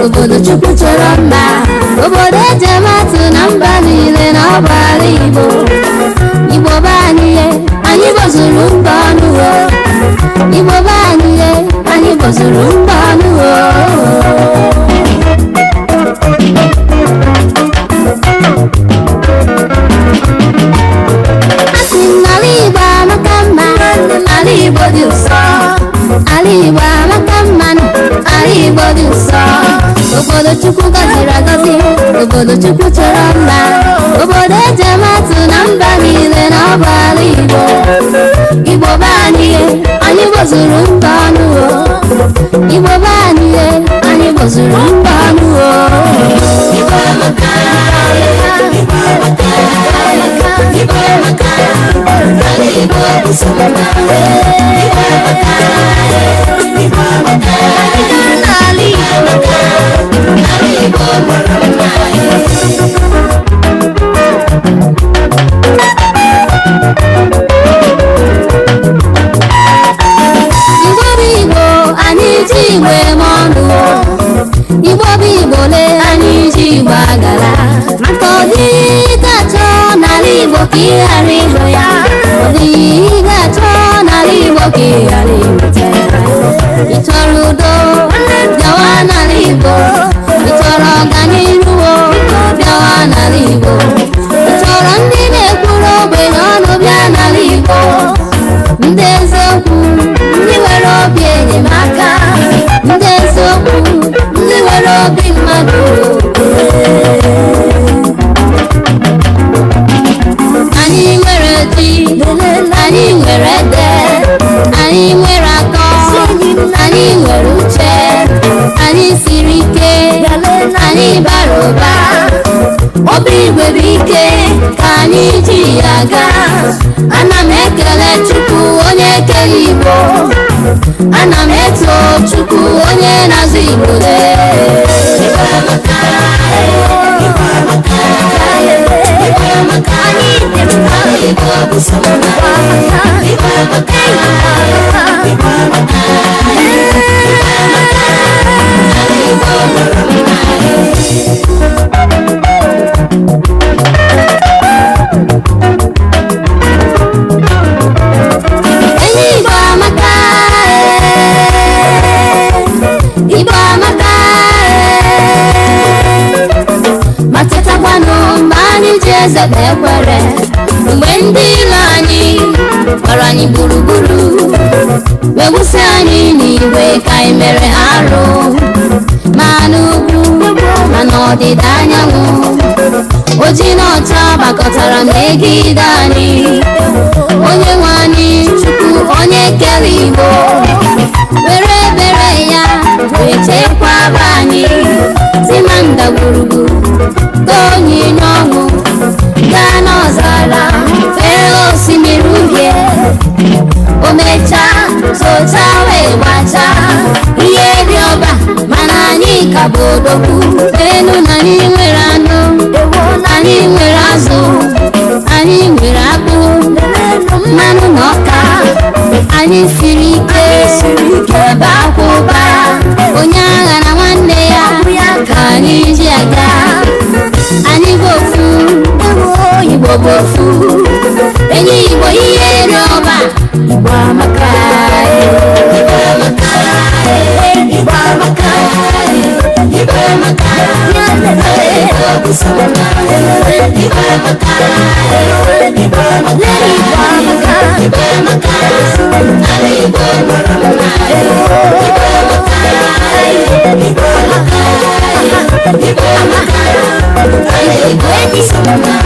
Obodo Chukwu chọrọ mma, obodo ejematu na mba niile na ọbara Igbo. Igbo be anyị anyị bozuru mba ọnụ o. Igbo be anyị anyị bozuru mba ọnụ o. Asị n'ala Igbo amaka mma, ala Igbo dị nsọ. Ala Igbo amaka mma, ala Igbo dị nsọ. Obodo Chukwu gọziri agọzi, obodo Chukwu chọrọ mma, obodo ejematu na mba niile na ọbara Igbo. Igbo be anyị anyị bozuru mba ọnụ o. Igbo be anyị anyị bozuru mba ọnụ o. Igbo amaka, Igbo amaka, Igbo amaka, ala Igbo bụ sọ mma. Igbo amaka, Igbo amaka, ala Igbo mara mma. Igbo bụ Igbo anyị ji Igbo eme ọnụ. Igbo bụ Igbo le anyị ji Igbo agara. Maka ọ dịghị ga-achọ n'ala Igbo ka ị ghara ịhụ ya. Ọ dịghị ga-achọ n'ala Igbo ka ị ghara ịhụta ya. Ị chọrọ udo bịawa n'ala Igbo. Ị chọrọ ọganihu bịawa n'ala Igbo. Ị chọrọ ndị na-ekwuru ogbenye ọnụ bịa n'ala Igbo. Ndị eziokwu, ndị nwere obi enyemaka, ndị eziokwu, ndị nwere obi mmadụ. Anyị nwere ji, anyị nwere ede, anyị nwere akọ, anyị nwere uche, anyị siri ike, anyị bara ụba. Obi Igbo bụ ike ka anyị ji ya gaa. Ana m ekele Chukwu onye kere Igbo, ana m eto Chukwu onye na-azụ Igbo le. Igbo amaka, Igbo amaka, Igbo amaka, anyị dị mma. Igbo bụ sọ mma. Igbo amaka, Igbo amaka, ala Igbo mara mma. Igbo amaka, Igbo amaka, ma chetakwanụ mgbe anyị ji eze ekwere, mgbe ndị ilo anyị gbara anyị gburugburu, wewusi anyị n'igwe ka anyị mere arụ. Ma n'ugwu ma n'ọdịda anyanwụ, oji na ọcha gbakọtara megide anyị. Onye nwe anyị Chukwu onye kere Igbo, were ebere ya wee chekwaba anyị. Si na ndagwurugwu gaa onyinye ọṅụ, gaa n'ọzara fee osimiri uhie. O mechaa socha wee gbachaa ihe dị ọba, mana anyị ka bụ odogwu. Enu na anyị nwere anụ, anyị nwere azụ, anyị nwere akpụ, mmanụ na ọka. Anyị siri ike ebe akwụba. Onye agha na When